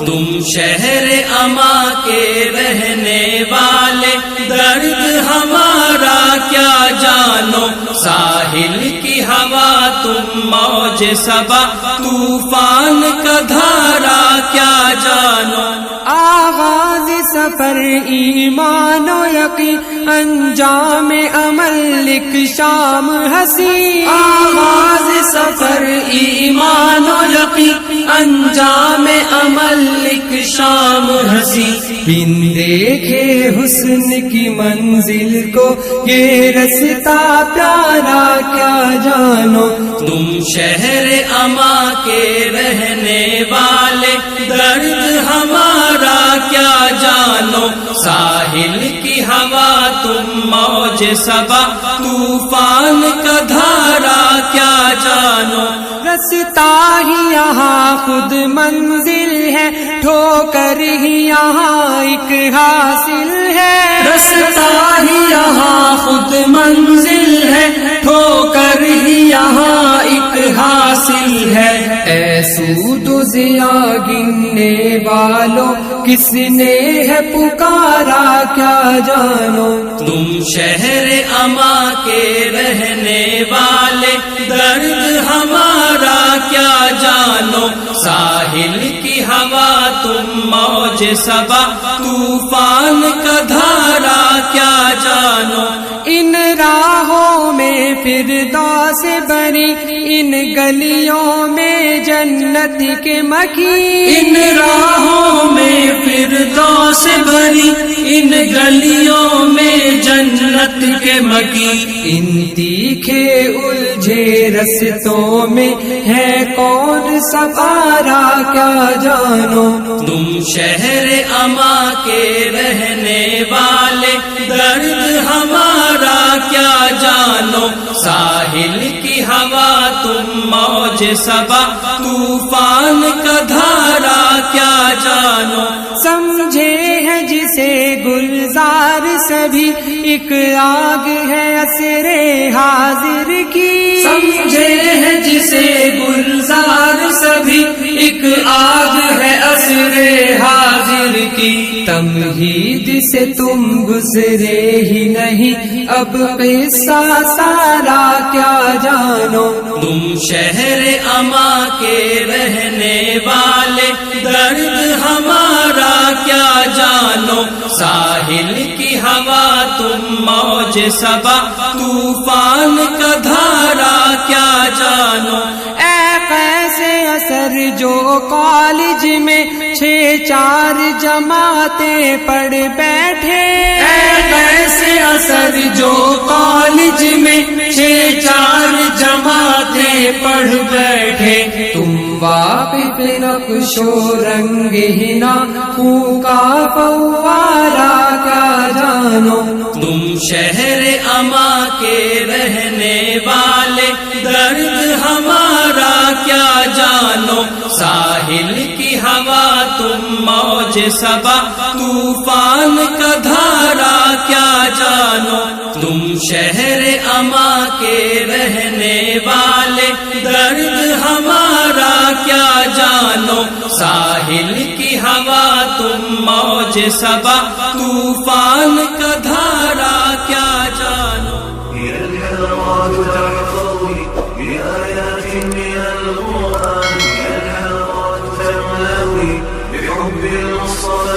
تم شہر اما کے رہنے والے، درد ہمارا کیا جانو، ساحل کی ہوا تم موج صبا، طوفان کا دھارا کیا جانو۔ آغاز سفر ایمان و یقین، انجام عمل ایک شام ہنسی، آغاز سفر ایمان و یقین، انجام عمل ایک شام ہنسی۔ بن دیکھے حسن کی منزل کو یہ رستہ پیارا کیا جانو، تم شہر اما کے رہنے والے، درد ہمارا کیا جانو، ساحل کی ہوا تم موج صبا، طوفان کا دھارا کیا جانو۔ رستہ ہی یہاں خود منزل ہے، ٹھوکر ہی یہاں ایک حاصل ہے، رستہ ہی یہاں خود منزل ہے، ٹھوکر ہی یہاں ایک حاصل ہے۔ اے سود و ضیا گننے والوں، کس نے ہے پکارا کیا جانو، تم شہر اما کے رہنے والے، درد ہمارا کیا جانو، ساحل کی ہوا تم موج صبا، طوفان کا دھارا کیا جانو۔ ان راہوں میں فردوس بری، ان گلیوں میں جنت کے مکین، ان راہوں میں فردوس بری، ان گلیوں میں جنت کے مکی، ان تیکھے الجھے رستوں میں ہے کون سوارا کیا جانو، تم شہر اما کے رہنے والے، درد ہمارا کیا جانو، ساحل کی ہوا تم موج صبا، طوفان کا دھارا کیا جانو۔ سمجھے ہے جسے گلزار سبھی، ایک آگ ہے عصر حاضر کی، سمجھے ہے جسے گلزار سبھی، ایک آگ ہے عصر حاضر کی۔ تمہید سے تم گزرے ہی نہیں، اب قصہ سارا کیا جانو، تم شہر اما کے رہنے والے، درد ہمارا کیا جانو، ساحل کی ہوا تم موج صبا، طوفان کا دھارا کیا جانو۔ اے کیسے اثر جو کالج میں 6-4 جماعتیں پڑھ بیٹھے، اے کیسے اثر جو کالج میں 6-4 جماعتیں پڑھ بیٹھے، تم واقف نقش و رنگ ہنا خوں کا فوارا کیا جانو، تم شہر اما کے رہنے والے، درد ہمارا کیا جانو، ساحل کی ہوا تم موج صبا، طوفان کا دھارا کیا جانو، تم شہر اما کے رہنے والے، درد ہمارا کیا جانو، ساحل کی ہوا تم موج صبا، طوفان کا دھارا کیا جانو۔ هي الحلوات تحفظني بآيات من القرآن، هي الحلوات تملأني بحب المصطفى